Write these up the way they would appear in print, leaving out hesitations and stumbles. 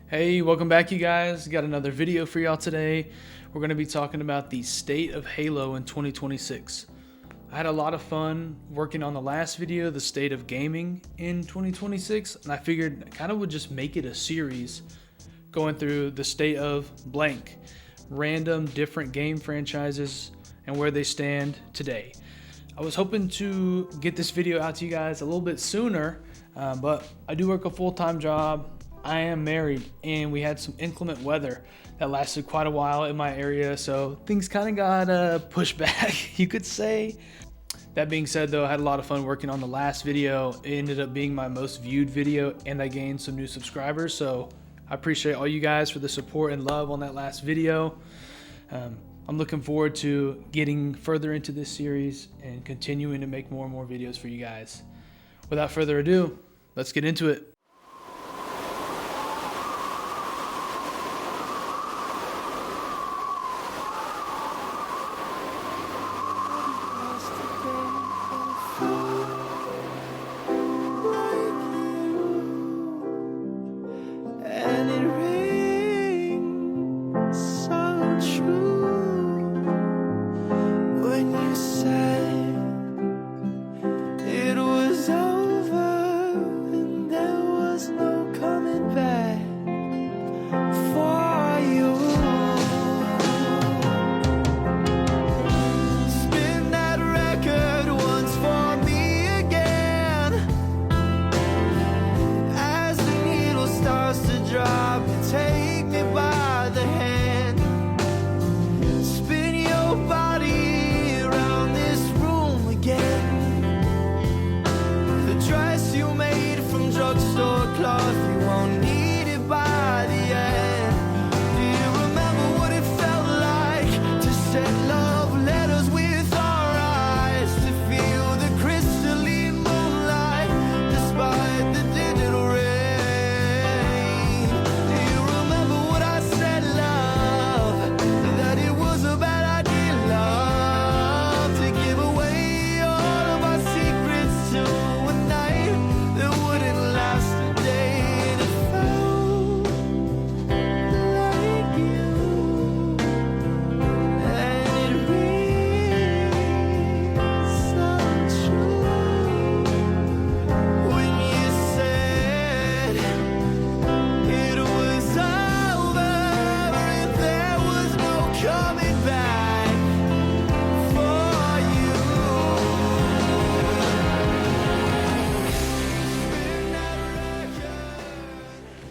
Hey, welcome back you guys. Got another video for y'all today. We're going to be talking about the state of Halo in 2026. I had a lot of fun working on the last video, the state of gaming in 2026, and I figured I kind of would just make it a series going through the state of blank, random different game franchises and where they stand today. I was hoping to get this video out to you guys a little bit sooner, but I do work a full-time job. I am married, and we had some inclement weather that lasted quite a while in my area, so things kind of got pushed back, you could say. That being said, though, I had a lot of fun working on the last video. It ended up being my most viewed video, and I gained some new subscribers, so I appreciate all you guys for the support and love on that last video. I'm looking forward to getting further into this series and continuing to make more and more videos for you guys. Without further ado, let's get into it.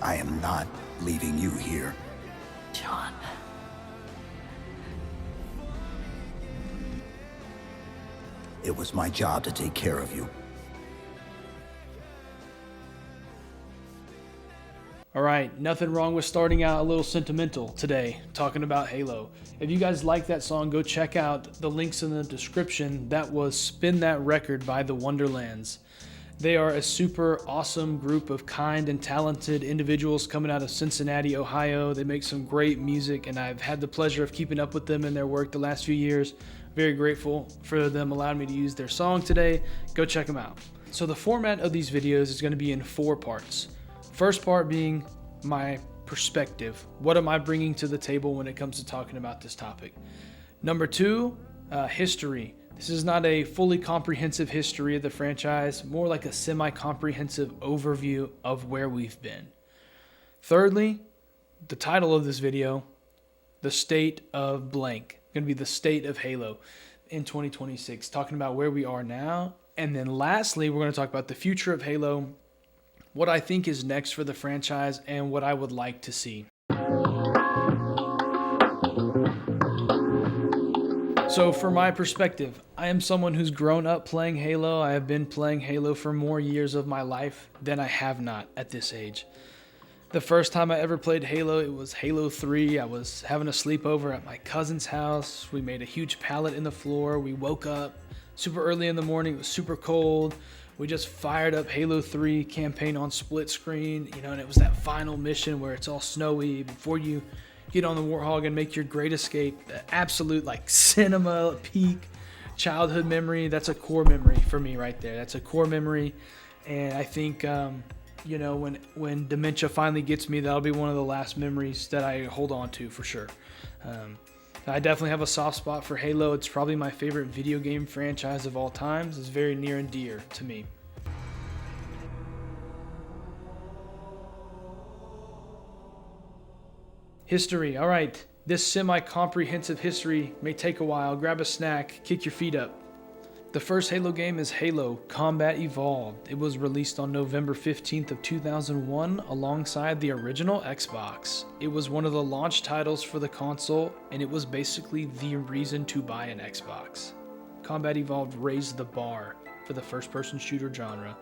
I am not leaving you here. John. It was my job to take care of you. Alright, nothing wrong with starting out a little sentimental today, talking about Halo. If you guys like that song, go check out the links in the description. That was Spin That Record by the Wonderlands. They are a super awesome group of kind and talented individuals coming out of Cincinnati, Ohio. They make some great music, and I've had the pleasure of keeping up with them and their work the last few years. Very grateful for them allowing me to use their song today. Go check them out. So the format of these videos is going to be in 4 parts. First part being my perspective. What am I bringing to the table when it comes to talking about this topic? Number 2, history. This is not a fully comprehensive history of the franchise, more like a semi-comprehensive overview of where we've been. Thirdly, the title of this video, the state of blank. Going to be the state of Halo in 2026, talking about where we are now. And then lastly, we're going to talk about the future of Halo, what I think is next for the franchise, and what I would like to see. So for my perspective, I am someone who's grown up playing Halo. I have been playing Halo for more years of my life than I have not at this age. The first time I ever played Halo, it was Halo 3. I was having a sleepover at my cousin's house. We made a huge pallet in the floor. We woke up super early in the morning. It was super cold. We just fired up Halo 3 campaign on split screen, and it was that final mission where it's all snowy before you get on the Warthog and make your great escape. The absolute cinema peak childhood memory. That's a core memory for me right there. That's a core memory, and I think You know, when dementia finally gets me, that'll be one of the last memories that I hold on to for sure. I definitely have a soft spot for Halo. It's probably my favorite video game franchise of all times. It's very near and dear to me. History. All right. This semi-comprehensive history may take a while. Grab a snack, kick your feet up. The first Halo game is Halo Combat Evolved. It was released on November 15th of 2001 alongside the original Xbox. It was one of the launch titles for the console, and it was basically the reason to buy an Xbox. Combat Evolved raised the bar for the first-person shooter genre,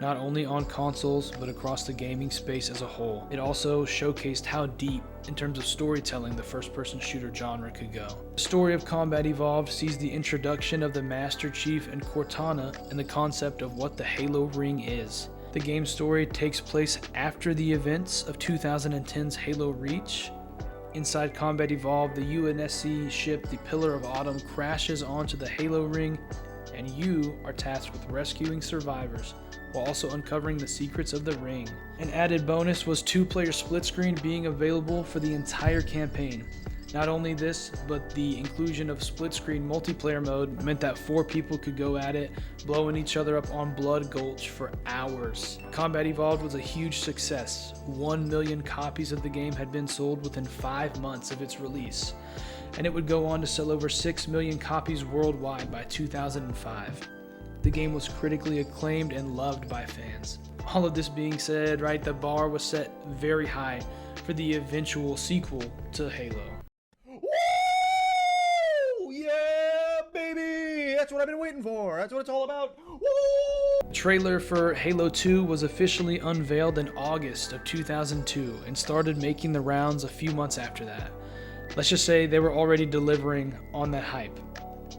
not only on consoles, but across the gaming space as a whole. It also showcased how deep, in terms of storytelling, the first-person shooter genre could go. The story of Combat Evolved sees the introduction of the Master Chief and Cortana and the concept of what the Halo ring is. The game's story takes place after the events of 2010's Halo Reach. Inside Combat Evolved, the UNSC ship, the Pillar of Autumn, crashes onto the Halo ring, and you are tasked with rescuing survivors while also uncovering the secrets of the ring. An added bonus was 2-player split screen being available for the entire campaign. Not only this, but the inclusion of split screen multiplayer mode meant that 4 people could go at it, blowing each other up on Blood Gulch for hours. Combat Evolved was a huge success. 1 million copies of the game had been sold within 5 months of its release, and it would go on to sell over 6 million copies worldwide by 2005. The game was critically acclaimed and loved by fans. All of this being said, right, the bar was set very high for the eventual sequel to Halo. Woo! Yeah, baby! That's what I've been waiting for. That's what it's all about. Woo! The trailer for Halo 2 was officially unveiled in August of 2002 and started making the rounds a few months after that. Let's just say they were already delivering on that hype.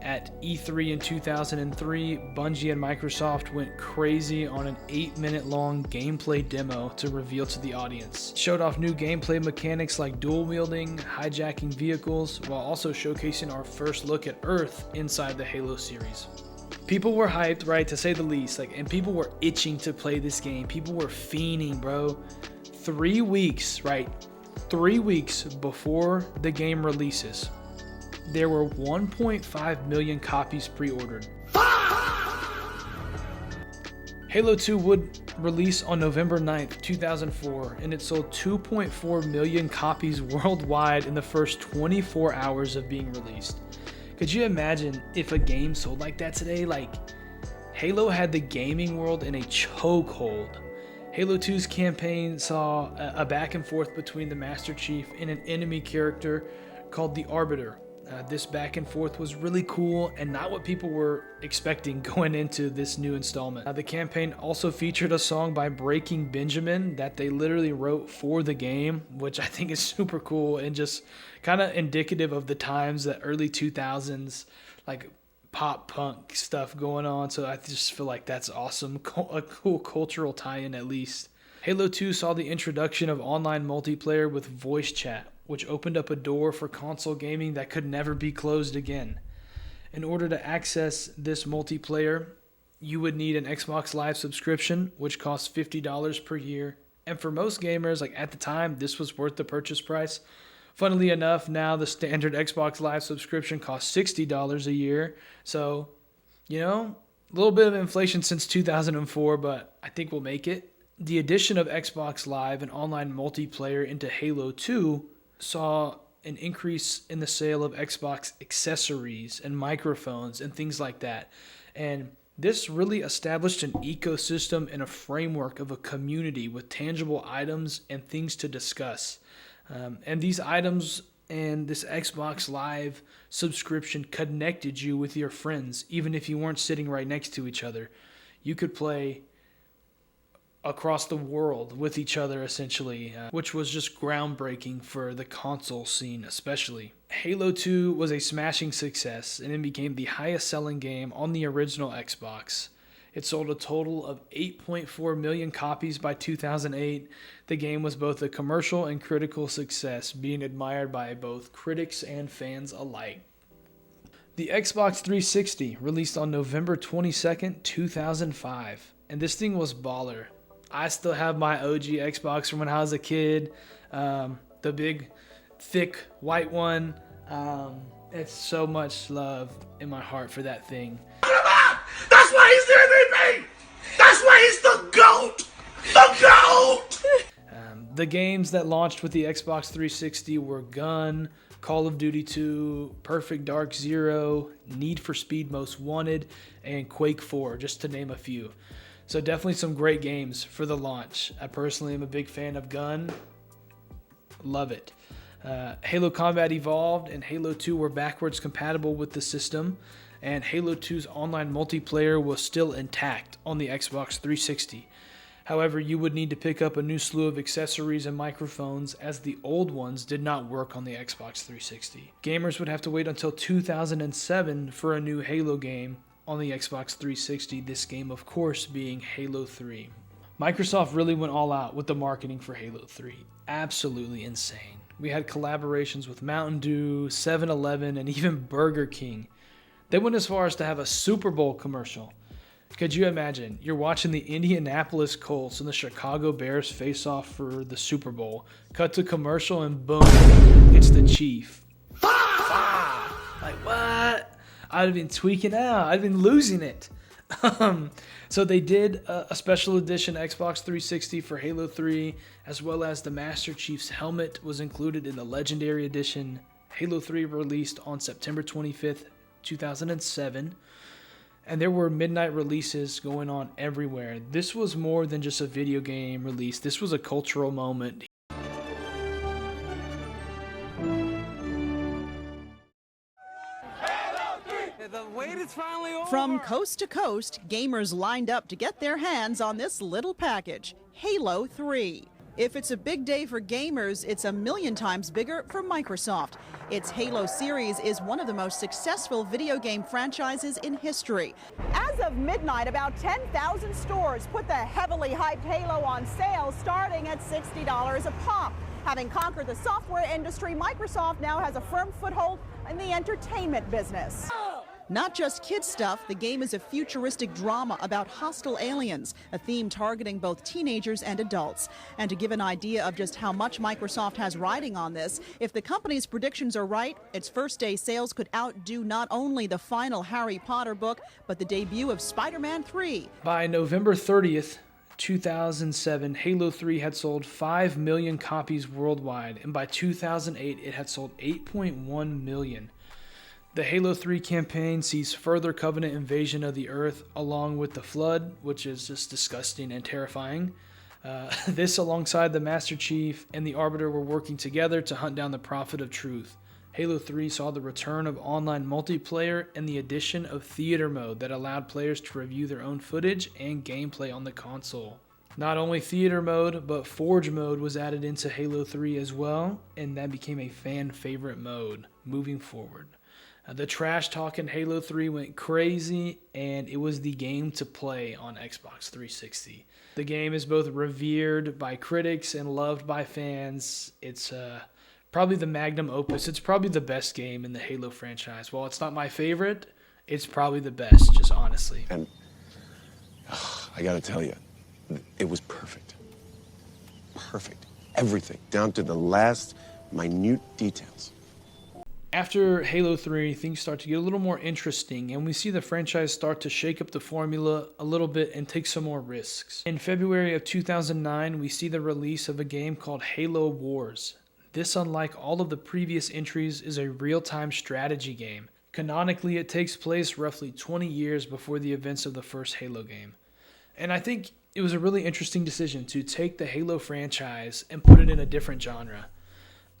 At E3 in 2003, Bungie and Microsoft went crazy on an 8-minute long gameplay demo to reveal to the audience. It showed off new gameplay mechanics like dual wielding, hijacking vehicles, while also showcasing our first look at Earth inside the Halo series. People were hyped, right, to say the least, and people were itching to play this game. People were fiending, bro. 3 weeks, right? 3 weeks before the game releases, there were 1.5 million copies pre-ordered. Halo 2 would release on November 9th, 2004, and it sold 2.4 million copies worldwide in the first 24 hours of being released. Could you imagine if a game sold like that today? Halo had the gaming world in a chokehold. Halo 2's campaign saw a back and forth between the Master Chief and an enemy character called the Arbiter. This back and forth was really cool and not what people were expecting going into this new installment. The campaign also featured a song by Breaking Benjamin that they literally wrote for the game, which I think is super cool and just kind of indicative of the times, that early 2000s, pop punk stuff going on. So I just feel like that's awesome. A cool cultural tie-in at least. Halo 2 saw the introduction of online multiplayer with voice chat, which opened up a door for console gaming that could never be closed again. In order to access this multiplayer, you would need an Xbox Live subscription, which costs $50 per year. And for most gamers, at the time, this was worth the purchase price. Funnily enough, now the standard Xbox Live subscription costs $60 a year. So, a little bit of inflation since 2004, but I think we'll make it. The addition of Xbox Live and online multiplayer into Halo 2 saw an increase in the sale of Xbox accessories and microphones and things like that. And this really established an ecosystem and a framework of a community with tangible items and things to discuss. And these items and this Xbox Live subscription connected you with your friends, even if you weren't sitting right next to each other. You could play across the world with each other, essentially, which was just groundbreaking for the console scene especially. Halo 2 was a smashing success, and it became the highest selling game on the original Xbox. It sold a total of 8.4 million copies by 2008. The game was both a commercial and critical success, being admired by both critics and fans alike. The Xbox 360 released on November 22nd, 2005, and this thing was baller. I still have my OG Xbox from when I was a kid, the big, thick white one. It's so much love in my heart for that thing. That's why he's the MVP! That's why he's the GOAT! The GOAT! The games that launched with the Xbox 360 were Gun, Call of Duty 2, Perfect Dark Zero, Need for Speed Most Wanted, and Quake 4, just to name a few. So definitely some great games for the launch. I personally am a big fan of Gun. Love it. Halo Combat Evolved and Halo 2 were backwards compatible with the system, and Halo 2's online multiplayer was still intact on the Xbox 360. However, you would need to pick up a new slew of accessories and microphones, as the old ones did not work on the Xbox 360. Gamers would have to wait until 2007 for a new Halo game on the Xbox 360, this game of course being Halo 3. Microsoft really went all out with the marketing for Halo 3. Absolutely insane. We had collaborations with Mountain Dew, 7-Eleven, and even Burger King. They went as far as to have a Super Bowl commercial. Could you imagine? You're watching the Indianapolis Colts and the Chicago Bears face off for the Super Bowl. Cut to commercial and boom, it's the Chief. Like, what? I'd have been tweaking out. I'd been losing it. So they did a special edition Xbox 360 for Halo 3, as well as the Master Chief's helmet was included in the Legendary Edition. Halo 3 released on September 25th, 2007. And there were midnight releases going on everywhere. This was more than just a video game release. This was a cultural moment. The wait is finally over. From coast to coast, gamers lined up to get their hands on this little package, Halo 3. If it's a big day for gamers, it's a million times bigger for Microsoft. Its Halo series is one of the most successful video game franchises in history. As of midnight, about 10,000 stores put the heavily hyped Halo on sale, starting at $60 a pop. Having conquered the software industry, Microsoft now has a firm foothold in the entertainment business. Not just kid stuff, the game is a futuristic drama about hostile aliens, a theme targeting both teenagers and adults. And to give an idea of just how much Microsoft has riding on this, if the company's predictions are right, its first day sales could outdo not only the final Harry Potter book, but the debut of Spider-Man 3. By November 30th, 2007, Halo 3 had sold 5 million copies worldwide, and by 2008, it had sold 8.1 million. The Halo 3 campaign sees further Covenant invasion of the Earth along with the Flood, which is just disgusting and terrifying. This alongside the Master Chief and the Arbiter were working together to hunt down the Prophet of Truth. Halo 3 saw the return of online multiplayer and the addition of theater mode that allowed players to review their own footage and gameplay on the console. Not only theater mode, but Forge mode was added into Halo 3 as well, and that became a fan favorite mode moving forward. The trash talk in Halo 3 went crazy, and it was the game to play on Xbox 360. The game is both revered by critics and loved by fans. It's probably the magnum opus. It's probably the best game in the Halo franchise. While it's not my favorite, it's probably the best, just honestly. And I gotta tell you, it was perfect. Perfect. Everything, down to the last minute details. After Halo 3, things start to get a little more interesting, and we see the franchise start to shake up the formula a little bit and take some more risks. In February of 2009, we see the release of a game called Halo Wars. This, unlike all of the previous entries, is a real-time strategy game. Canonically, it takes place roughly 20 years before the events of the first Halo game. And I think it was a really interesting decision to take the Halo franchise and put it in a different genre.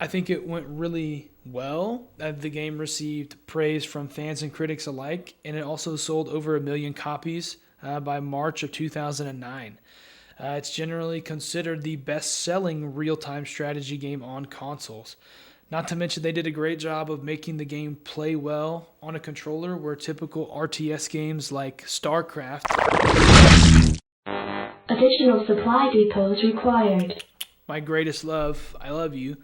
I think it went really well. The game received praise from fans and critics alike, and it also sold over 1 million copies by March of 2009. It's generally considered the best-selling real-time strategy game on consoles. Not to mention they did a great job of making the game play well on a controller, where typical RTS games like StarCraft. Additional supply depots required. My greatest love, I love you.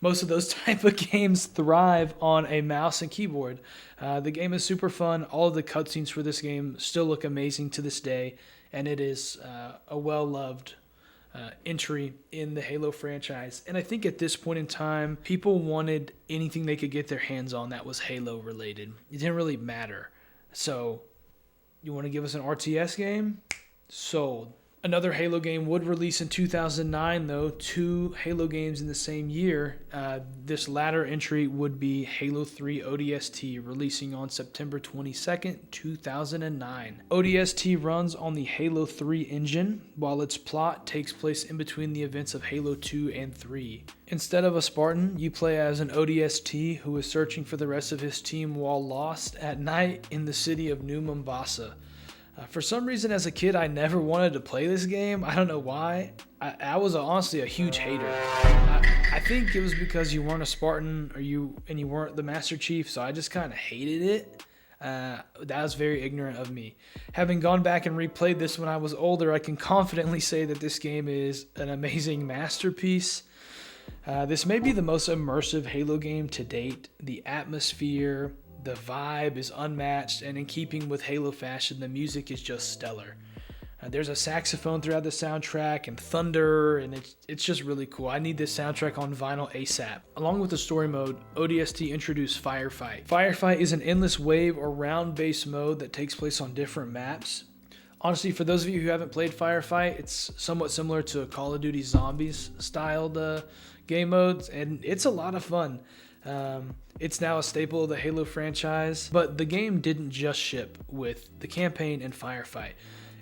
Most of those type of games thrive on a mouse and keyboard. The game is super fun. All of the cutscenes for this game still look amazing to this day. and it is a well-loved entry in the Halo franchise. And I think at this point in time, people wanted anything they could get their hands on that was Halo related. It didn't really matter. So, you want to give us an RTS game? Sold. Another Halo game would release in 2009, though, 2 Halo games in the same year. This latter entry would be Halo 3 ODST, releasing on September 22nd, 2009. ODST runs on the Halo 3 engine, while its plot takes place in between the events of Halo 2 and 3. Instead of a Spartan, you play as an ODST who is searching for the rest of his team while lost at night in the city of New Mombasa. For some reason, as a kid, I never wanted to play this game. I don't know why. I was honestly a huge hater. I think it was because you weren't a Spartan or you weren't the Master Chief, so I just kind of hated it. That was very ignorant of me. Having gone back and replayed this when I was older, I can confidently say that this game is an amazing masterpiece. This may be the most immersive Halo game to date. The atmosphere, the vibe is unmatched, and in keeping with Halo fashion, the music is just stellar. There's a saxophone throughout the soundtrack and thunder, and it's just really cool. I need this soundtrack on vinyl ASAP. Along with the story mode, ODST introduced Firefight. Firefight is an endless wave or round-based mode that takes place on different maps. Honestly, for those of you who haven't played Firefight, it's somewhat similar to a Call of Duty Zombies styled game modes, and it's a lot of fun. It's now a staple of the Halo franchise, but the game didn't just ship with the campaign and Firefight.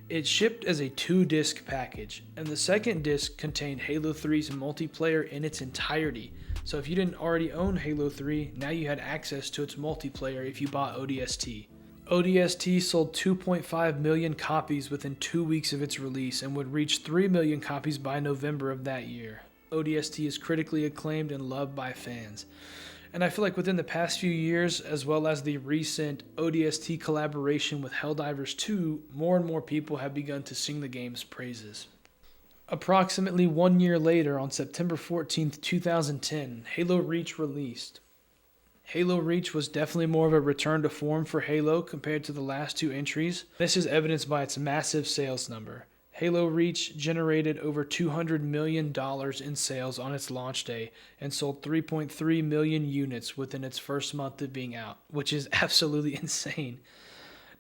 It shipped as a 2-disc package, and the second disc contained Halo 3's multiplayer in its entirety. So if you didn't already own Halo 3, now you had access to its multiplayer if you bought ODST. ODST sold 2.5 million copies within 2 weeks of its release and would reach 3 million copies by November of that year. ODST is critically acclaimed and loved by fans. And I feel like within the past few years, as well as the recent ODST collaboration with Helldivers 2, more and more people have begun to sing the game's praises. Approximately 1 year later, on September 14th, 2010, Halo Reach released. Halo Reach was definitely more of a return to form for Halo compared to the last 2 entries. This is evidenced by its massive sales number. Halo Reach generated over $200 million in sales on its launch day and sold 3.3 million units within its first month of being out, which is absolutely insane.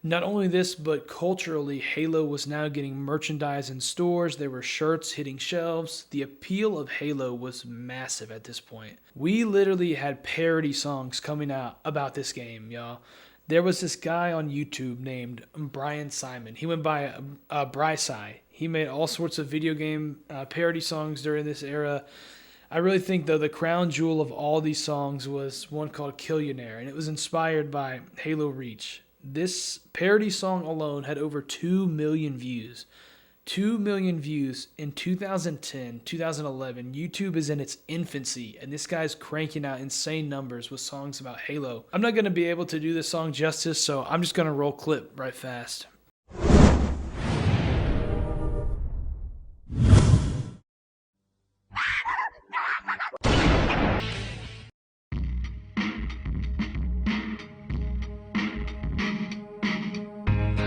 Not only this, but culturally, Halo was now getting merchandise in stores. There were shirts hitting shelves. The appeal of Halo was massive at this point. We literally had parody songs coming out about this game, y'all. There was this guy on YouTube named Brian Simon. He went by Bryci. He made all sorts of video game parody songs during this era. I really think, though, the crown jewel of all these songs was one called Killionaire, and it was inspired by Halo Reach. This parody song alone had over 2 million views. 2 million views in 2010, 2011. YouTube is in its infancy, and this guy's cranking out insane numbers with songs about Halo. I'm not going to be able to do this song justice, so I'm just going to roll clip right fast.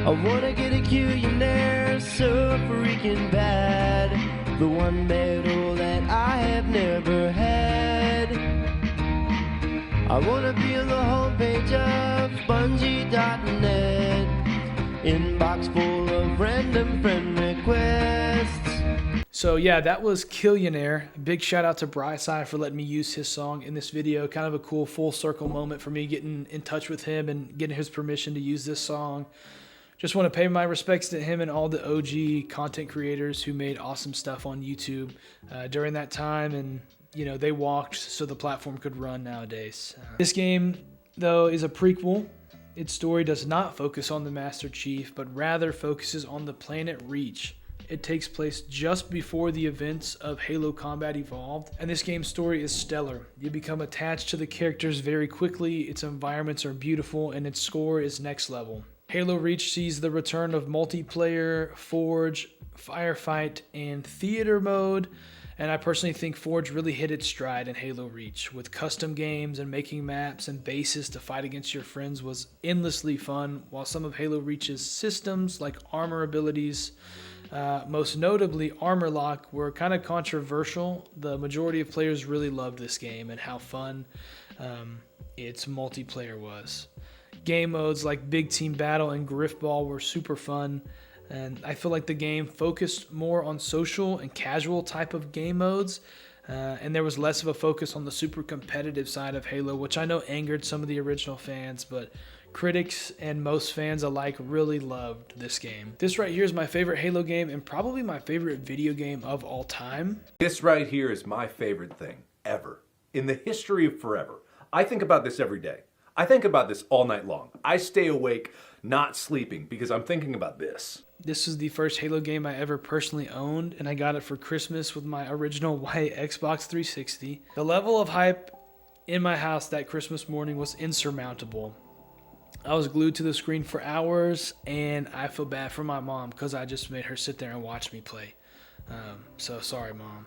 I wanna get a Killionaire so freaking bad. The one medal that I have never had. I wanna be on the homepage of Bungie.net. Inbox full of random friend requests. So yeah, that was Killionaire. Big shout out to Bryci for letting me use his song in this video. Kind of a cool full circle moment for me getting in touch with him and getting his permission to use this song. Just want to pay my respects to him and all the OG content creators who made awesome stuff on YouTube during that time, and you know, they walked so the platform could run nowadays. This game, though, is a prequel. Its story does not focus on the Master Chief, but rather focuses on the planet Reach. It takes place just before the events of Halo Combat Evolved, and this game's story is stellar. You become attached to the characters very quickly, its environments are beautiful, and its score is next level. Halo Reach sees the return of multiplayer, Forge, Firefight, and Theater mode, And I personally think Forge really hit its stride in Halo Reach. With custom games and making maps and bases to fight against your friends was endlessly fun, while some of Halo Reach's systems, like armor abilities, most notably Armor Lock, were kind of controversial. The majority of players really loved this game and how fun its multiplayer was. Game modes like Big Team Battle and Griffball were super fun, and I feel like the game focused more on social and casual type of game modes, and there was less of a focus on the super competitive side of Halo, which I know angered some of the original fans, but critics and most fans alike really loved this game. This right here is my favorite Halo game and probably my favorite video game of all time. This right here is my favorite thing ever in the history of forever. I think about this every day. I think about this all night long. I stay awake, not sleeping, because I'm thinking about this. This is the first Halo game I ever personally owned, and I got it for Christmas with my original white Xbox 360. The level of hype in my house that Christmas morning was insurmountable. I was glued to the screen for hours, and I feel bad for my mom because I just made her sit there and watch me play. So sorry, Mom.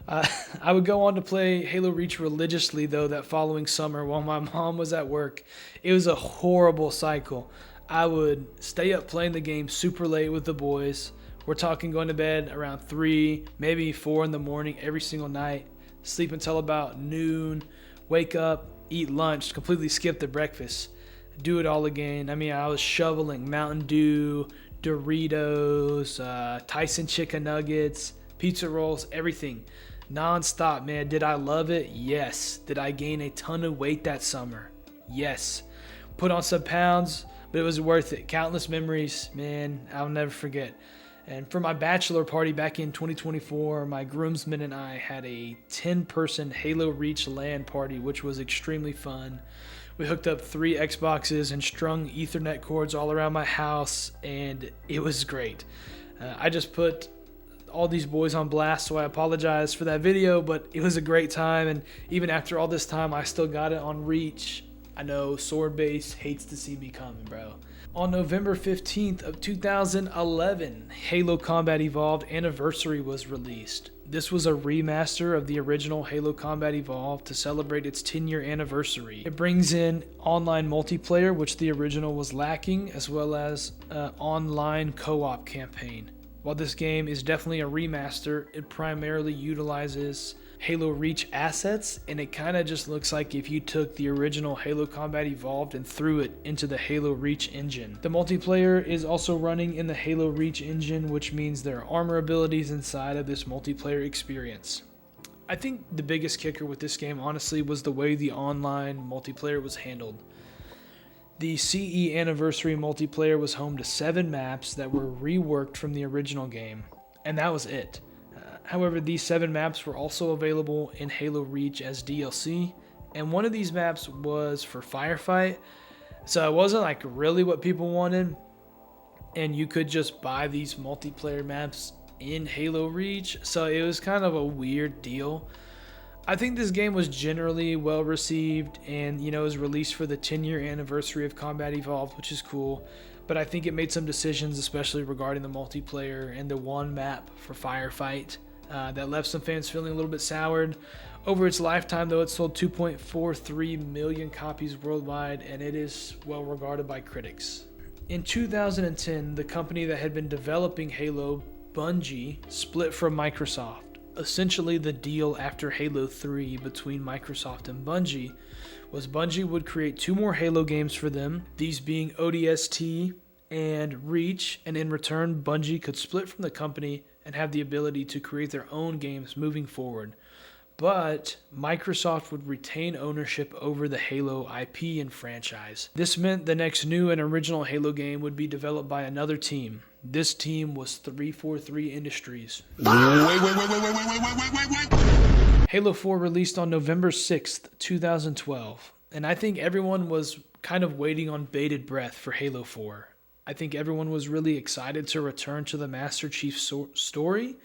I would go on to play Halo Reach religiously, though, that following summer while my mom was at work. It was a horrible cycle. I would stay up playing the game super late with the boys. We're talking going to bed around 3, maybe 4 in the morning every single night. Sleep until about noon. Wake up, eat lunch, completely skip the breakfast. Do it all again. I mean, I was shoveling Mountain Dew, Doritos, Tyson chicken nuggets, pizza rolls, everything. Non-stop, man. Did I love it? Yes. Did I gain a ton of weight that summer? Yes. Put on some pounds, but it was worth it. Countless memories, man, I'll never forget. And for my bachelor party back in 2024, my groomsmen and I had a 10-person Halo Reach LAN party, which was extremely fun. We hooked up 3 Xboxes and strung Ethernet cords all around my house, and it was great. I just put all these boys on blast, so I apologize for that video, but it was a great time, and even after all this time, I still got it on Reach. I know Swordbase hates to see me coming, bro. On November 15th of 2011, Halo Combat Evolved Anniversary was released. This was a remaster of the original Halo Combat Evolved to celebrate its 10-year anniversary. It brings in online multiplayer, which the original was lacking, as well as an online co-op campaign. While this game is definitely a remaster, it primarily utilizes Halo Reach assets, and it kind of just looks like if you took the original Halo Combat Evolved and threw it into the Halo Reach engine. The multiplayer is also running in the Halo Reach engine, which means there are armor abilities inside of this multiplayer experience. I think the biggest kicker with this game, honestly, was the way the online multiplayer was handled. The CE Anniversary multiplayer was home to 7 maps that were reworked from the original game, and that was it. However, these 7 maps were also available in Halo Reach as DLC, and one of these maps was for Firefight, so it wasn't like really what people wanted, and you could just buy these multiplayer maps in Halo Reach, so it was kind of a weird deal. I think this game was generally well received, and it was released for the 10-year anniversary of Combat Evolved, which is cool. But I think it made some decisions, especially regarding the multiplayer and the one map for Firefight, that left some fans feeling a little bit soured. Over its lifetime, though, it sold 2.43 million copies worldwide, and it is well regarded by critics. In 2010, the company that had been developing Halo, Bungie, split from Microsoft. Essentially, the deal after Halo 3 between Microsoft and Bungie was Bungie would create 2 more Halo games for them, these being ODST and Reach, and in return, Bungie could split from the company and have the ability to create their own games moving forward. But Microsoft would retain ownership over the Halo IP and franchise. This meant the next new and original Halo game would be developed by another team. This team was 343 Industries. Halo 4 released on November 6th, 2012, and I think everyone was kind of waiting on bated breath for Halo 4. I think everyone was really excited to return to the Master Chief's story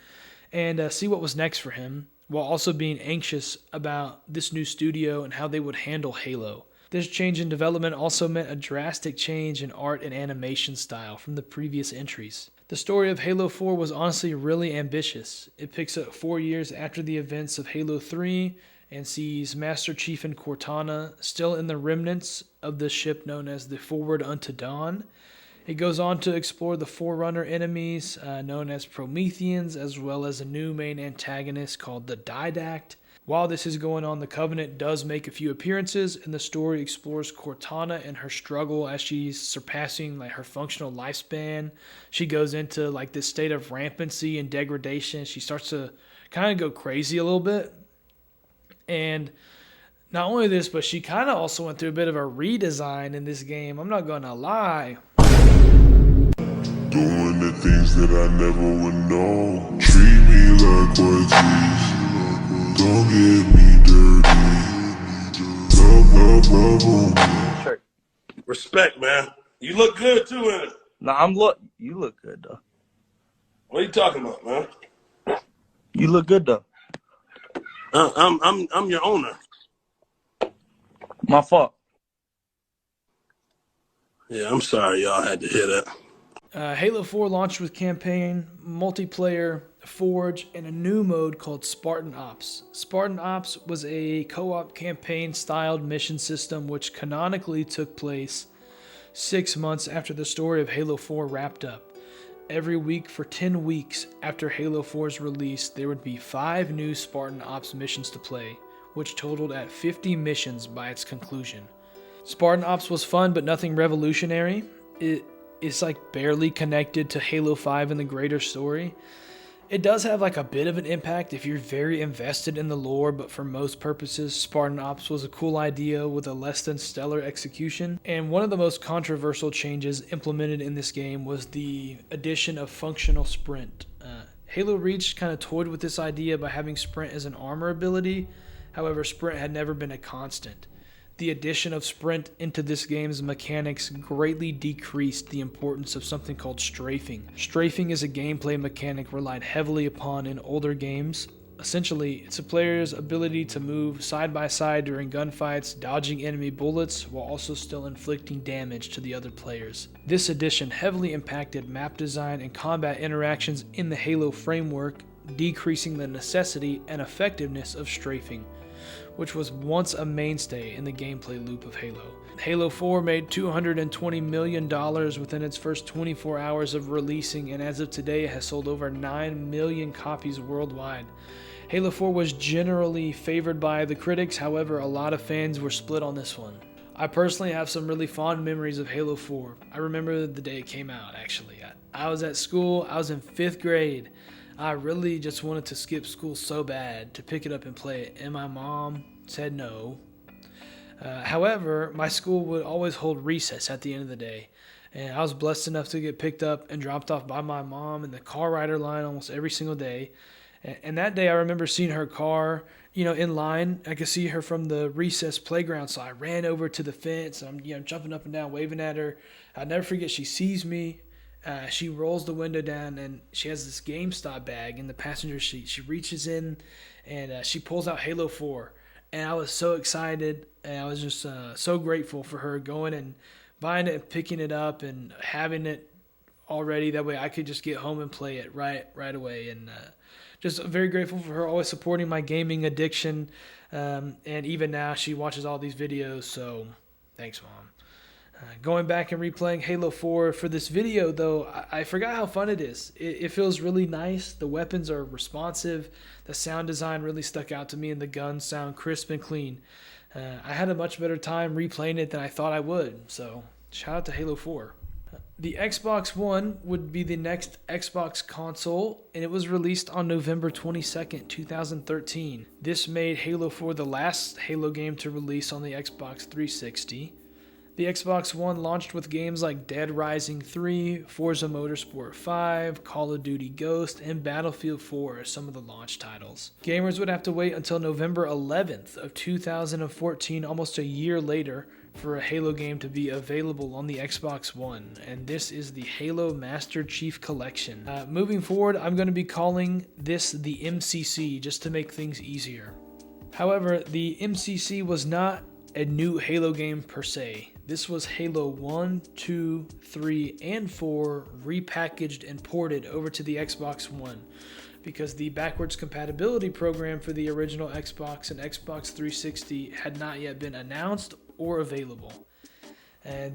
and see what was next for him, while also being anxious about this new studio and how they would handle Halo. This change in development also meant a drastic change in art and animation style from the previous entries. The story of Halo 4 was honestly really ambitious. It picks up 4 years after the events of Halo 3 and sees Master Chief and Cortana still in the remnants of the ship known as the Forward Unto Dawn. It goes on to explore the Forerunner enemies known as Prometheans, as well as a new main antagonist called the Didact. While this is going on, the Covenant does make a few appearances, and the story explores Cortana and her struggle as she's surpassing like her functional lifespan. She goes into like this state of rampancy and degradation. She starts to kind of go crazy a little bit. And not only this, but she kind of also went through a bit of a redesign in this game. I'm not going to lie. Doing the things that I never would know. Treat me like what's don't get me dirty. Love on me. Sure. Respect, man. You look good too in it. Nah, you look good though. What are you talking about, man? You look good though. I'm your owner. My fault. Yeah, I'm sorry y'all had to hear that. Halo 4 launched with campaign, multiplayer, Forge, and a new mode called Spartan Ops. Spartan Ops was a co-op campaign-styled mission system which canonically took place 6 months after the story of Halo 4 wrapped up. Every week for 10 weeks after Halo 4's release, there would be 5 new Spartan Ops missions to play, which totaled at 50 missions by its conclusion. Spartan Ops was fun, but nothing revolutionary. It's like barely connected to Halo 5 and the greater story. It does have like a bit of an impact if you're very invested in the lore, but for most purposes, Spartan Ops was a cool idea with a less than stellar execution. And one of the most controversial changes implemented in this game was the addition of functional sprint. Halo Reach kind of toyed with this idea by having sprint as an armor ability. However, sprint had never been a constant. The addition of sprint into this game's mechanics greatly decreased the importance of something called strafing. Strafing is a gameplay mechanic relied heavily upon in older games. Essentially, it's a player's ability to move side by side during gunfights, dodging enemy bullets, while also still inflicting damage to the other players. This addition heavily impacted map design and combat interactions in the Halo framework, decreasing the necessity and effectiveness of strafing, which was once a mainstay in the gameplay loop of Halo. Halo 4 made $220 million within its first 24 hours of releasing, and as of today it has sold over 9 million copies worldwide. Halo 4 was generally favored by the critics, however a lot of fans were split on this one. I personally have some really fond memories of Halo 4. I remember the day it came out actually. I was at school, I was in 5th grade. I really just wanted to skip school so bad to pick it up and play it, and my mom said no. However, my school would always hold recess at the end of the day, and I was blessed enough to get picked up and dropped off by my mom in the car rider line almost every single day. And that day I remember seeing her car, in line. I could see her from the recess playground, so I ran over to the fence. I'm, jumping up and down, waving at her. I'll never forget, she sees me. She rolls the window down, and she has this GameStop bag in the passenger seat. She reaches in, and she pulls out Halo 4. And I was so excited, and I was just so grateful for her going and buying it and picking it up and having it already. That way I could just get home and play it right away. And just very grateful for her always supporting my gaming addiction. And even now, she watches all these videos, so thanks, Mom. Going back and replaying Halo 4 for this video, though, I forgot how fun it is. It feels really nice. The weapons are responsive. The sound design really stuck out to me, and the guns sound crisp and clean. I had a much better time replaying it than I thought I would, so shout out to Halo 4. The Xbox One would be the next Xbox console, and it was released on November 22nd, 2013. This made Halo 4 the last Halo game to release on the Xbox 360. The Xbox One launched with games like Dead Rising 3, Forza Motorsport 5, Call of Duty Ghost, and Battlefield 4 as some of the launch titles. Gamers would have to wait until November 11th of 2014, almost a year later, for a Halo game to be available on the Xbox One, and this is the Halo Master Chief Collection. Moving forward, I'm going to be calling this the MCC just to make things easier. However, the MCC was not a new Halo game per se. This was Halo 1, 2, 3, and 4 repackaged and ported over to the Xbox One, because the backwards compatibility program for the original Xbox and Xbox 360 had not yet been announced or available.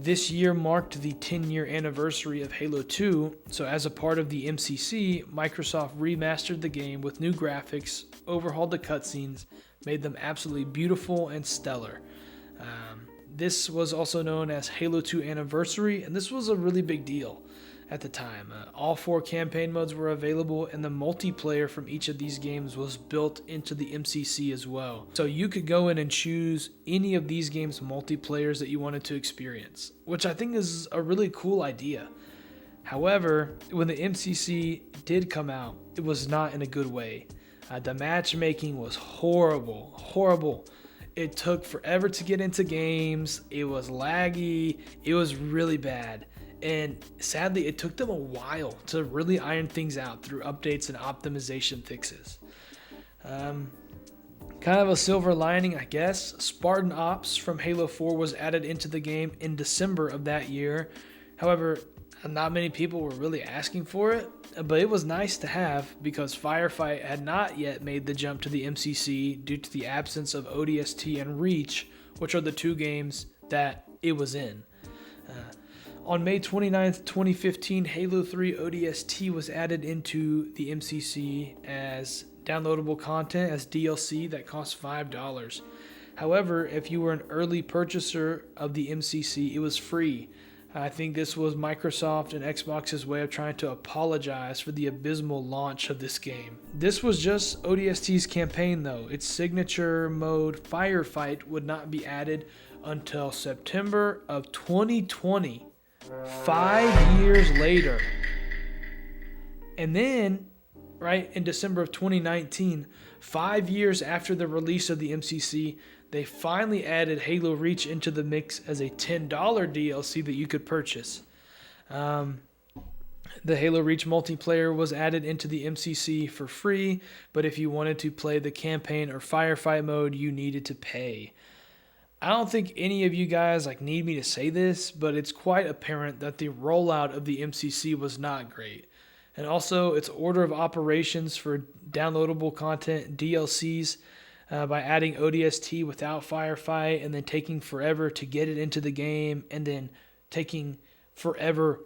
This year marked the 10-year anniversary of Halo 2, so as a part of the MCC, Microsoft remastered the game with new graphics, overhauled the cutscenes, made them absolutely beautiful and stellar. This was also known as Halo 2 Anniversary, and this was a really big deal at the time. All 4 campaign modes were available, and the multiplayer from each of these games was built into the MCC as well. So you could go in and choose any of these games' multiplayers that you wanted to experience, which I think is a really cool idea. However, when the MCC did come out, it was not in a good way. The matchmaking was horrible. It took forever to get into games. It was laggy. It was really bad. And sadly, it took them a while to really iron things out through updates and optimization fixes. Kind of a silver lining, I guess. Spartan Ops from Halo 4 was added into the game in December of that year. However, not many people were really asking for it, but it was nice to have because Firefight had not yet made the jump to the MCC due to the absence of ODST and Reach, which are the 2 games that it was in. On May 29th, 2015, Halo 3 ODST was added into the MCC as downloadable content as DLC that cost $5. However, if you were an early purchaser of the MCC, it was free. I think this was Microsoft and Xbox's way of trying to apologize for the abysmal launch of this game. This was just ODST's campaign though. Its signature mode, Firefight, would not be added until September of 2020, 5 years later. And then, right, in December of 2019, 5 years after the release of the MCC, they finally added Halo Reach into the mix as a $10 DLC that you could purchase. The Halo Reach multiplayer was added into the MCC for free, but if you wanted to play the campaign or firefight mode, you needed to pay. I don't think any of you guys need me to say this, but it's quite apparent that the rollout of the MCC was not great. And also, its order of operations for downloadable content, DLCs, by adding ODST without Firefight and then taking forever to get it into the game and then taking forever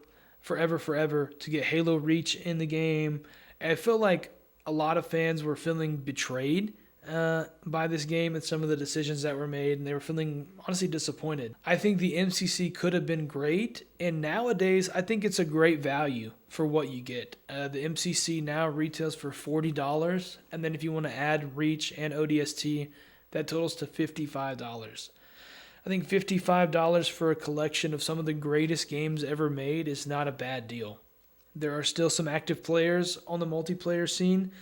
to get Halo Reach in the game. I feel like a lot of fans were feeling betrayed by this game and some of the decisions that were made, and they were feeling honestly disappointed. I think the MCC could have been great, and nowadays I think it's a great value for what you get. The MCC now retails for $40, and then if you want to add Reach and ODST, that totals to $55. I think $55 for a collection of some of the greatest games ever made is not a bad deal. There are still some active players on the multiplayer scene.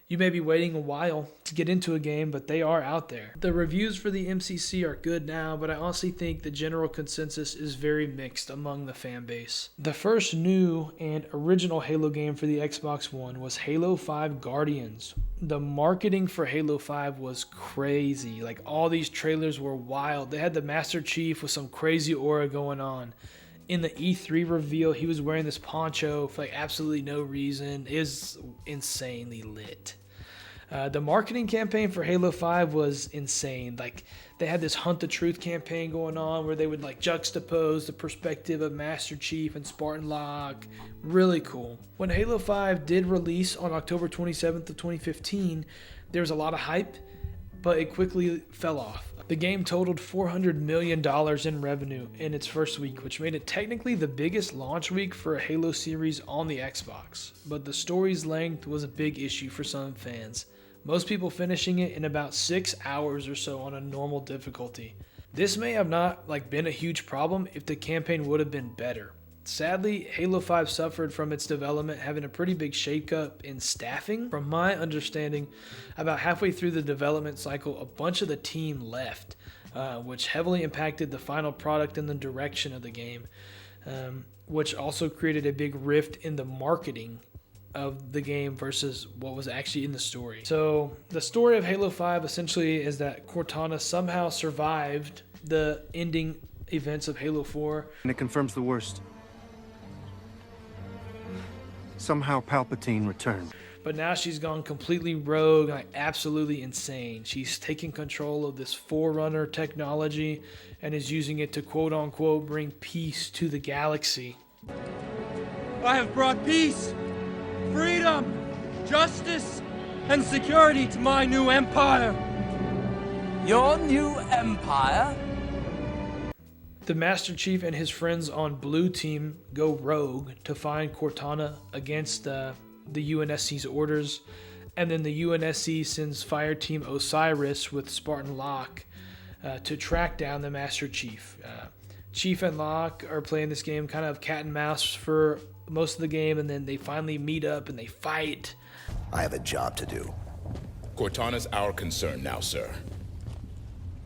You may be waiting a while to get into a game, but they are out there. The reviews for the MCC are good now, but I honestly think the general consensus is very mixed among the fan base. The first new and original Halo game for the Xbox One was Halo 5 Guardians. The marketing for Halo 5 was crazy. All these trailers were wild. They had the Master Chief with some crazy aura going on. In the E3 reveal, he was wearing this poncho for absolutely no reason. It was insanely lit. The marketing campaign for Halo 5 was insane. They had this Hunt the Truth campaign going on where they would juxtapose the perspective of Master Chief and Spartan Locke. Really cool. When Halo 5 did release on October 27th of 2015, there was a lot of hype, but it quickly fell off. The game totaled $400 million in revenue in its first week, which made it technically the biggest launch week for a Halo series on the Xbox. But the story's length was a big issue for some fans, most people finishing it in about 6 hours or so on a normal difficulty. This may have not been a huge problem if the campaign would have been better. Sadly, Halo 5 suffered from its development having a pretty big shakeup in staffing. From my understanding, about halfway through the development cycle, a bunch of the team left, which heavily impacted the final product and the direction of the game, which also created a big rift in the marketing of the game versus what was actually in the story. So the story of Halo 5 essentially is that Cortana somehow survived the ending events of Halo 4. And it confirms the worst. Somehow Palpatine returned. But now she's gone completely rogue, like absolutely insane. She's taking control of this Forerunner technology and is using it to quote unquote bring peace to the galaxy. I have brought peace, freedom, justice, and security to my new empire. Your new empire? The Master Chief and his friends on Blue Team go rogue to find Cortana against the UNSC's orders, and then the UNSC sends Fire Team Osiris with Spartan Locke to track down the Master Chief. Chief and Locke are playing this game kind of cat and mouse for most of the game, and then they finally meet up and they fight. I have a job to do. Cortana's our concern now, sir.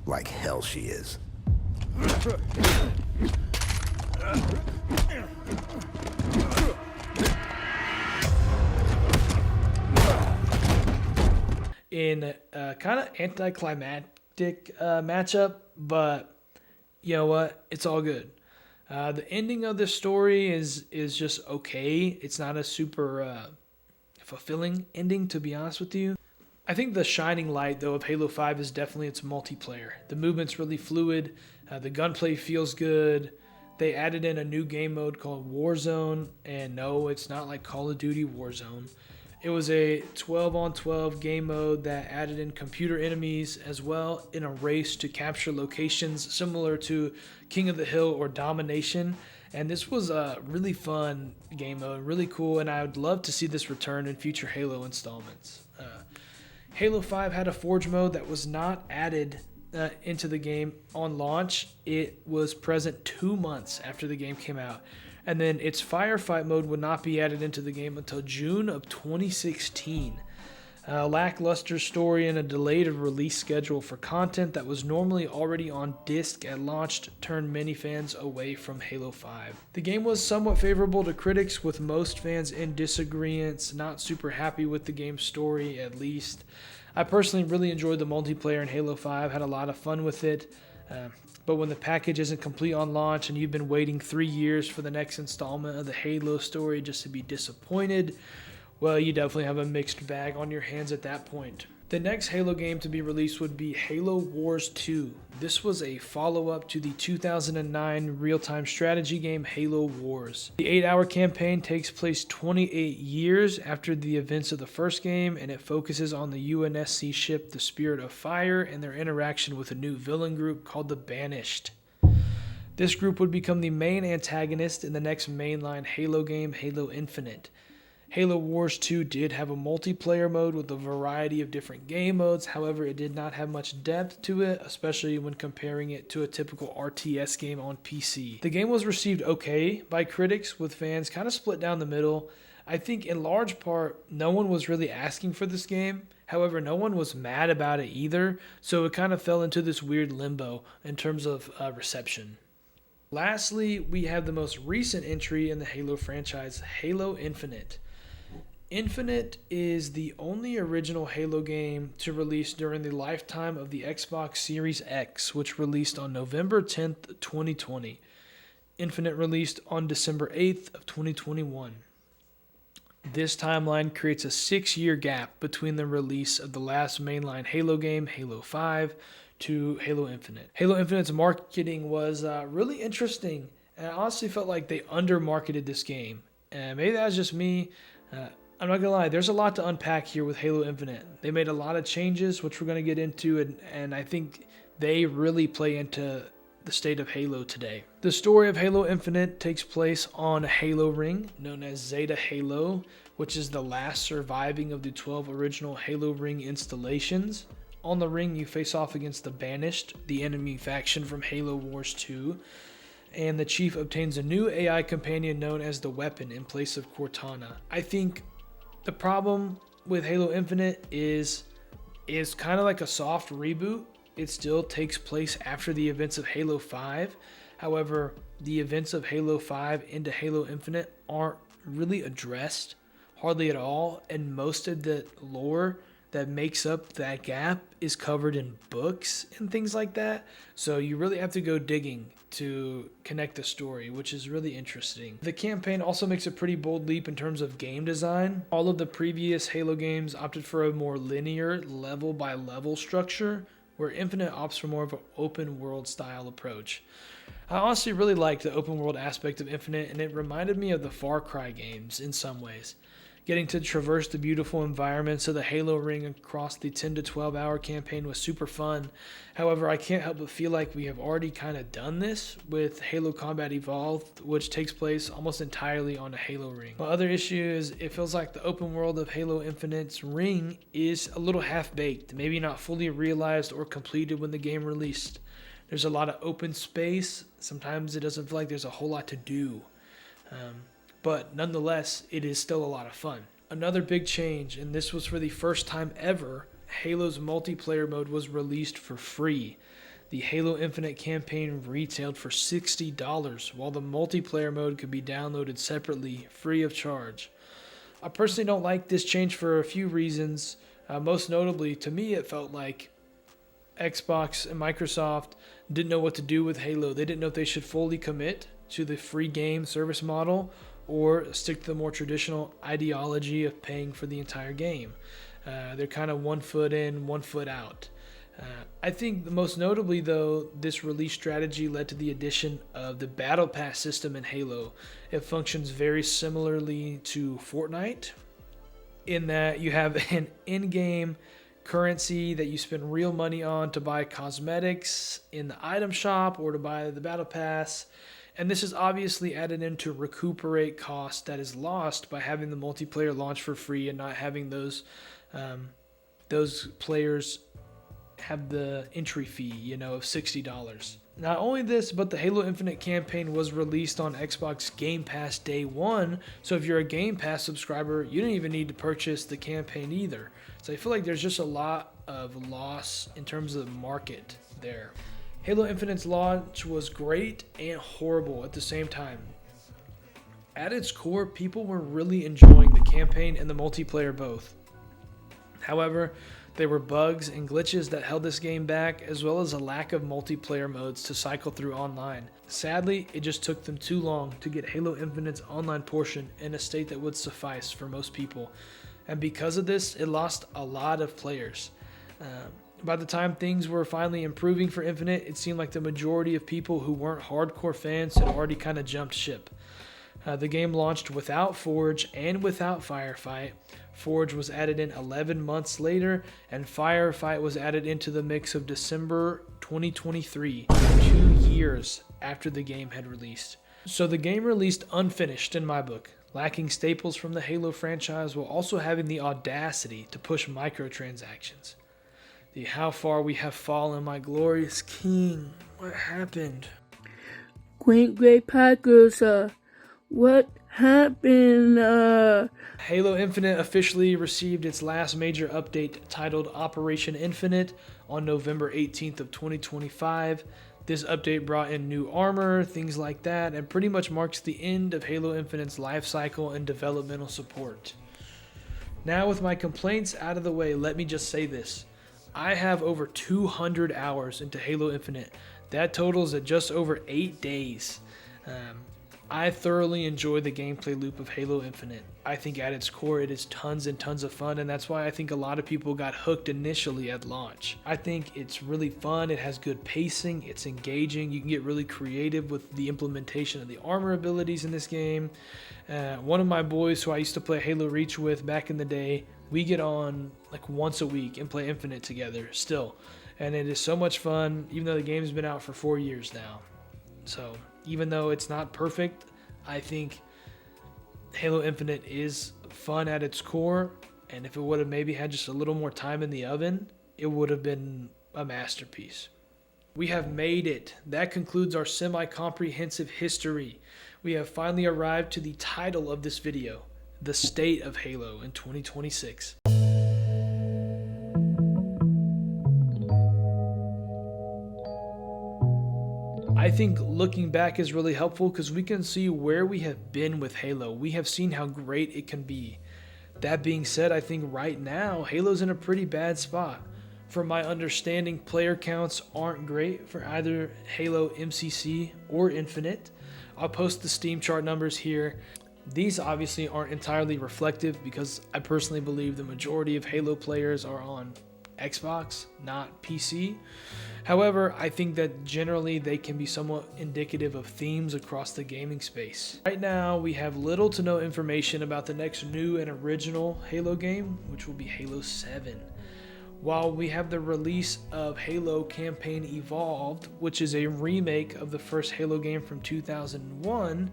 Like hell she is. In a kind of anticlimactic matchup, but you know what? It's all good. The ending of this story is just okay. It's not a super fulfilling ending, to be honest with you. I think the shining light, though, of Halo 5 is definitely its multiplayer. The movement's really fluid. The gunplay feels good. They added in a new game mode called Warzone, and no, it's not like Call of Duty Warzone. It was a 12-on-12 game mode that added in computer enemies as well in a race to capture locations similar to King of the Hill or Domination. And this was a really fun game mode, really cool, and I would love to see this return in future Halo installments. Halo 5 had a Forge mode that was not added into the game on launch. It was present 2 months after the game came out. And then its Firefight mode would not be added into the game until June of 2016. A lackluster story and a delayed release schedule for content that was normally already on disc at launch turned many fans away from Halo 5. The game was somewhat favorable to critics, with most fans in disagreement, not super happy with the game's story at least. I personally really enjoyed the multiplayer in Halo 5, had a lot of fun with it. But when the package isn't complete on launch and you've been waiting 3 years for the next installment of the Halo story just to be disappointed, well, you definitely have a mixed bag on your hands at that point. The next Halo game to be released would be Halo Wars 2. This was a follow-up to the 2009 real-time strategy game Halo Wars. The 8-hour campaign takes place 28 years after the events of the first game, and it focuses on the UNSC ship the Spirit of Fire and their interaction with a new villain group called the Banished. This group would become the main antagonist in the next mainline Halo game, Halo Infinite. Halo Wars 2 did have a multiplayer mode with a variety of different game modes, however it did not have much depth to it, especially when comparing it to a typical RTS game on PC. The game was received okay by critics, with fans kind of split down the middle. I think in large part, no one was really asking for this game, however no one was mad about it either, so it kind of fell into this weird limbo in terms of reception. Lastly, we have the most recent entry in the Halo franchise, Halo Infinite. Infinite is the only original Halo game to release during the lifetime of the Xbox Series X, which released on November 10th, 2020. Infinite released on December 8th of 2021. This timeline creates a 6-year gap between the release of the last mainline Halo game, Halo 5, to Halo Infinite. Halo Infinite's marketing was really interesting, and I honestly felt like they under-marketed this game. And maybe that was just me. I'm not gonna lie, there's a lot to unpack here with Halo Infinite. They made a lot of changes, which we're gonna get into, and I think they really play into the state of Halo today. The story of Halo Infinite takes place on a Halo ring, known as Zeta Halo, which is the last surviving of the 12 original Halo ring installations. On the ring, you face off against the Banished, the enemy faction from Halo Wars 2, and the Chief obtains a new AI companion known as the Weapon in place of Cortana. I think the problem with Halo Infinite is kind of like a soft reboot. It still takes place after the events of Halo 5. However, the events of Halo 5 into Halo Infinite aren't really addressed, hardly at all, and most of the lore that makes up that gap is covered in books and things like that. So you really have to go digging to connect the story, which is really interesting. The campaign also makes a pretty bold leap in terms of game design. All of the previous Halo games opted for a more linear, level by level structure, where Infinite opts for more of an open world style approach. I honestly really liked the open world aspect of Infinite, and it reminded me of the Far Cry games in some ways. Getting to traverse the beautiful environments of the Halo ring across the 10 to 12 hour campaign was super fun. However, I can't help but feel like we have already kind of done this with Halo Combat Evolved, which takes place almost entirely on the Halo ring. My other issue is it feels like the open world of Halo Infinite's ring is a little half-baked, maybe not fully realized or completed when the game released. There's a lot of open space. Sometimes it doesn't feel like there's a whole lot to do. But nonetheless, it is still a lot of fun. Another big change, and this was for the first time ever, Halo's multiplayer mode was released for free. The Halo Infinite campaign retailed for $60, while the multiplayer mode could be downloaded separately, free of charge. I personally don't like this change for a few reasons. Most notably, to me, it felt like Xbox and Microsoft didn't know what to do with Halo. They didn't know if they should fully commit to the free game service model or stick to the more traditional ideology of paying for the entire game. They're kind of 1 foot in, 1 foot out. I think most notably, though, this release strategy led to the addition of the Battle Pass system in Halo. It functions very similarly to Fortnite in that you have an in-game currency that you spend real money on to buy cosmetics in the item shop or to buy the Battle Pass. And this is obviously added in to recuperate cost that is lost by having the multiplayer launch for free and not having those players have the entry fee, of $60. Not only this, but the Halo Infinite campaign was released on Xbox Game Pass day one. So if you're a Game Pass subscriber, you don't even need to purchase the campaign either. So I feel like there's just a lot of loss in terms of the market there. Halo Infinite's launch was great and horrible at the same time. At its core, people were really enjoying the campaign and the multiplayer both. However, there were bugs and glitches that held this game back, as well as a lack of multiplayer modes to cycle through online. Sadly, it just took them too long to get Halo Infinite's online portion in a state that would suffice for most people. And because of this, it lost a lot of players. By the time things were finally improving for Infinite, it seemed like the majority of people who weren't hardcore fans had already kind of jumped ship. The game launched without Forge and without Firefight. Forge was added in 11 months later, and Firefight was added into the mix of December 2023, 2 years after the game had released. So the game released unfinished in my book, lacking staples from the Halo franchise while also having the audacity to push microtransactions. The how far we have fallen, my glorious king. What happened? Great Packers, what happened? Halo Infinite officially received its last major update titled Operation Infinite on November 18th of 2025. This update brought in new armor, things like that, and pretty much marks the end of Halo Infinite's life cycle and developmental support. Now with my complaints out of the way, let me just say this. I have over 200 hours into Halo Infinite. That totals at just over 8 days. I thoroughly enjoy the gameplay loop of Halo Infinite. I think at its core it is tons and tons of fun, and that's why I think a lot of people got hooked initially at launch. I think it's really fun, it has good pacing, it's engaging, you can get really creative with the implementation of the armor abilities in this game. One of my boys who I used to play Halo Reach with back in the day, we get on like once a week and play Infinite together still. And it is so much fun, even though the game's been out for 4 years now. So even though it's not perfect, I think Halo Infinite is fun at its core. And if it would have maybe had just a little more time in the oven, it would have been a masterpiece. We have made it. That concludes our semi-comprehensive history. We have finally arrived to the title of this video, The State of Halo in 2026. I think looking back is really helpful because we can see where we have been with Halo. We have seen how great it can be. That being said, I think right now Halo's in a pretty bad spot. From my understanding, player counts aren't great for either Halo MCC or Infinite. I'll post the Steam chart numbers here. These obviously aren't entirely reflective because I personally believe the majority of Halo players are on Xbox, not PC. However, I think that generally they can be somewhat indicative of themes across the gaming space. Right now, we have little to no information about the next new and original Halo game, which will be Halo 7. While we have the release of Halo Campaign Evolved, which is a remake of the first Halo game from 2001,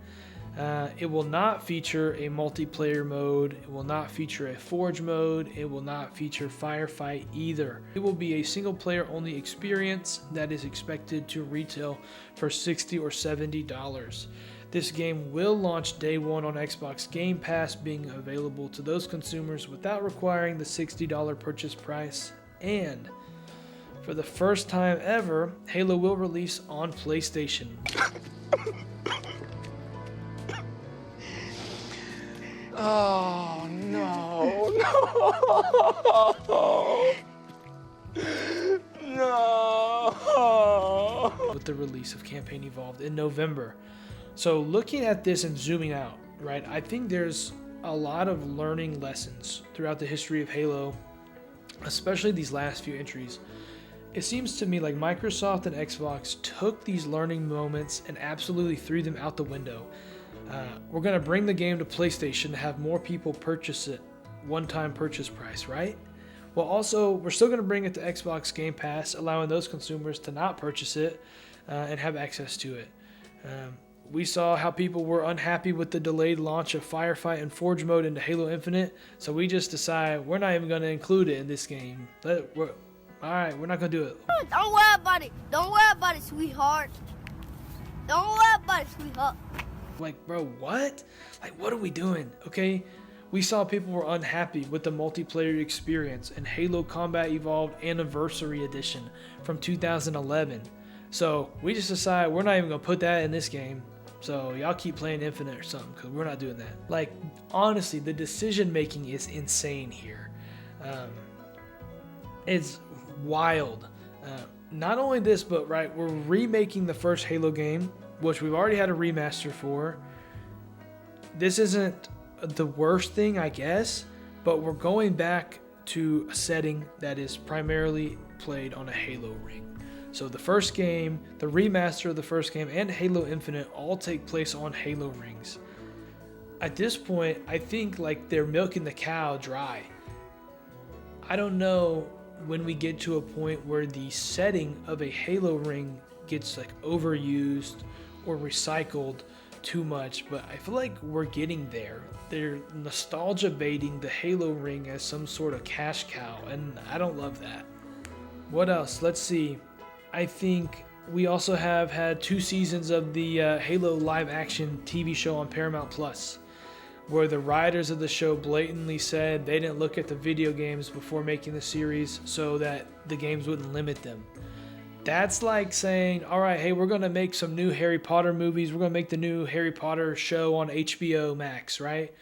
it will not feature a multiplayer mode, it will not feature a forge mode, it will not feature firefight either. It will be a single player only experience that is expected to retail for $60 or $70. This game will launch day one on Xbox Game Pass, being available to those consumers without requiring the $60 purchase price. And for the first time ever, Halo will release on PlayStation. Oh, no, no, no. With the release of Campaign Evolved in November. So looking at this and zooming out, right, I think there's a lot of learning lessons throughout the history of Halo, especially these last few entries. It seems to me like Microsoft and Xbox took these learning moments and absolutely threw them out the window. We're going to bring the game to PlayStation to have more people purchase it, one-time purchase price, right? Well, also, we're still going to bring it to Xbox Game Pass, allowing those consumers to not purchase it and have access to it. We saw how people were unhappy with the delayed launch of Firefight and Forge mode into Halo Infinite, so we just decided we're not even going to include it in this game. Alright, we're not going to do it. Don't worry about it. Don't worry about it, sweetheart. Don't worry about it, sweetheart. Like, bro, what? Like, what are we doing? Okay, we saw people were unhappy with the multiplayer experience in Halo Combat Evolved Anniversary Edition from 2011. So we just decided we're not even going to put that in this game. So y'all keep playing Infinite or something, because we're not doing that. Like, honestly, the decision making is insane here. It's wild. Not only this, but right, we're remaking the first Halo game, which we've already had a remaster for. This isn't the worst thing, I guess, but we're going back to a setting that is primarily played on a Halo ring. So the first game, the remaster of the first game, and Halo Infinite all take place on Halo rings. At this point, I think like they're milking the cow dry. I don't know when we get to a point where the setting of a Halo ring gets like overused or recycled too much, but I feel like we're getting there. They're nostalgia baiting the Halo ring as some sort of cash cow, and I don't love that. What else? Let's see. I think we also have had 2 seasons of the Halo live action TV show on Paramount Plus, where the writers of the show blatantly said they didn't look at the video games before making the series so that the games wouldn't limit them. That's like saying, all right, hey, we're going to make some new Harry Potter movies. We're going to make the new Harry Potter show on HBO Max, right?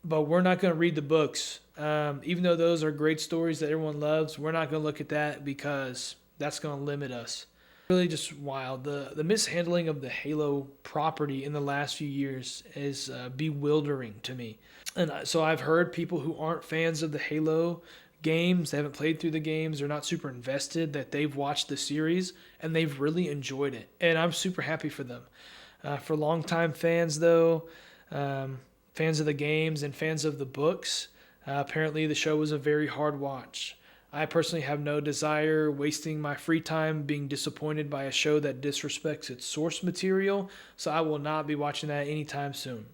But we're not going to read the books. Even though those are great stories that everyone loves, we're not going to look at that because that's going to limit us. Really just wild. The mishandling of the Halo property in the last few years is bewildering to me. And so I've heard people who aren't fans of the Halo games, they haven't played through the games, they're not super invested, that they've watched the series and they've really enjoyed it. And I'm super happy for them. For longtime fans, though, fans of the games and fans of the books, apparently the show was a very hard watch. I personally have no desire wasting my free time being disappointed by a show that disrespects its source material, so I will not be watching that anytime soon.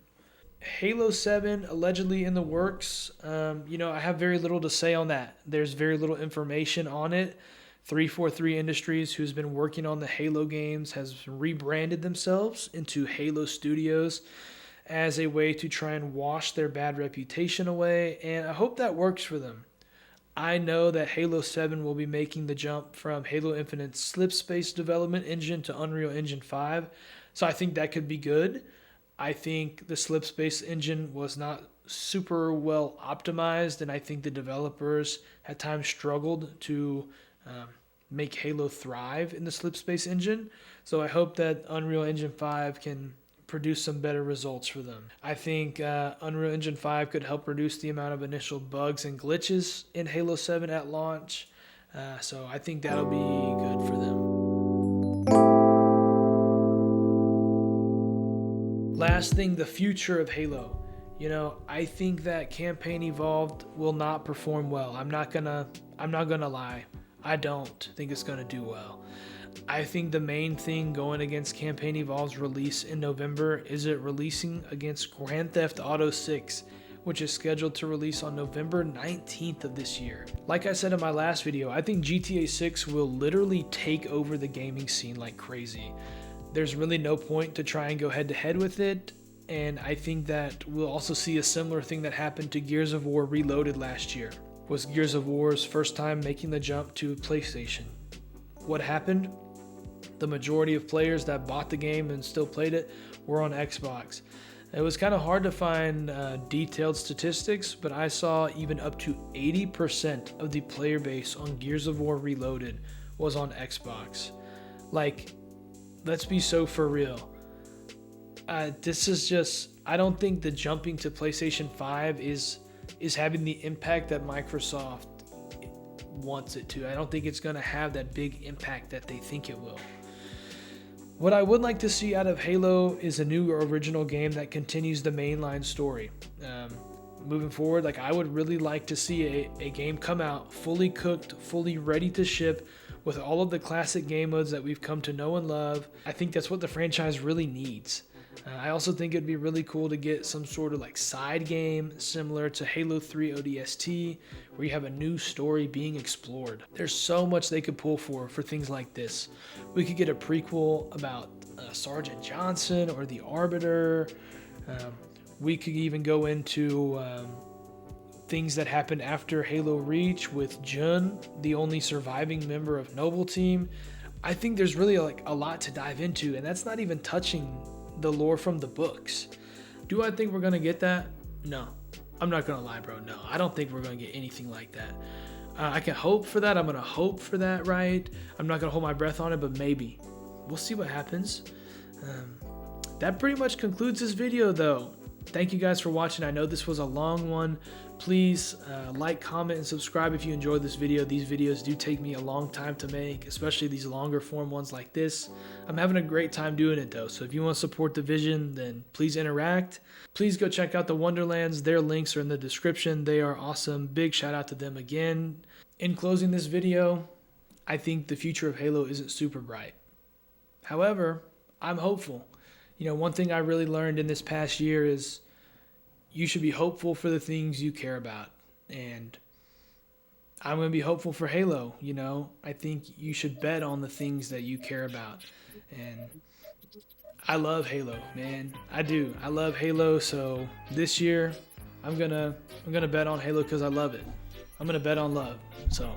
Halo 7 allegedly in the works. I have very little to say on that. There's very little information on it. 343 Industries, who's been working on the Halo games, has rebranded themselves into Halo Studios as a way to try and wash their bad reputation away, and I hope that works for them. I know that Halo 7 will be making the jump from Halo Infinite's Slipspace development engine to Unreal Engine 5, so I think that could be good. I think the Slipspace engine was not super well optimized, and I think the developers at times struggled to make Halo thrive in the Slipspace engine. So I hope that Unreal Engine 5 can produce some better results for them. I think Unreal Engine 5 could help reduce the amount of initial bugs and glitches in Halo 7 at launch. So I think that'll be good for them. Last thing, the future of Halo. You know, I think that Campaign Evolved will not perform well. I'm not gonna lie. I don't think it's gonna do well. I think the main thing going against Campaign Evolved's release in November is it releasing against Grand Theft Auto 6, which is scheduled to release on November 19th of this year. Like I said in my last video, I think GTA 6 will literally take over the gaming scene like crazy. There's really no point to try and go head to head with it, and I think that we'll also see a similar thing that happened to Gears of War Reloaded last year. Was Gears of War's first time making the jump to PlayStation. What happened? The majority of players that bought the game and still played it were on Xbox. It was kind of hard to find detailed statistics, but I saw even up to 80% of the player base on Gears of War Reloaded was on Xbox. Like, let's be so for real. This is just, I don't think the jumping to PlayStation 5 is having the impact that Microsoft wants it to. I don't think it's going to have that big impact that they think it will. What I would like to see out of Halo is a new original game that continues the mainline story. Moving forward, like, I would really like to see a game come out fully cooked, fully ready to ship, with all of the classic game modes that we've come to know and love. I think that's what the franchise really needs. I also think it'd be really cool to get some sort of like side game similar to Halo 3 ODST, where you have a new story being explored. There's so much they could pull for things like this. We could get a prequel about Sergeant Johnson or the Arbiter. We could even go into things that happened after Halo Reach with Jun, the only surviving member of Noble Team. I think there's really like a lot to dive into, and that's not even touching the lore from the books. Do I think we're gonna get that? No. I'm not gonna lie, bro. No, I don't think we're gonna get anything like that. I can hope for that. I'm gonna hope for that, right? I'm not gonna hold my breath on it, but maybe. We'll see what happens. That pretty much concludes this video, though. Thank you guys for watching. I know this was a long one. Please like, comment, and subscribe if you enjoyed this video. These videos do take me a long time to make, especially these longer form ones like this. I'm having a great time doing it though, so if you want to support the vision, then please interact. Please go check out the Wonderlands. Their links are in the description. They are awesome. Big shout out to them again. In closing this video, I think the future of Halo isn't super bright. However, I'm hopeful. You know, one thing I really learned in this past year is you should be hopeful for the things you care about. And I'm going to be hopeful for Halo, you know. I think you should bet on the things that you care about. And I love Halo, man. I do. I love Halo, so this year I'm going to bet on Halo cuz I love it. I'm going to bet on love. So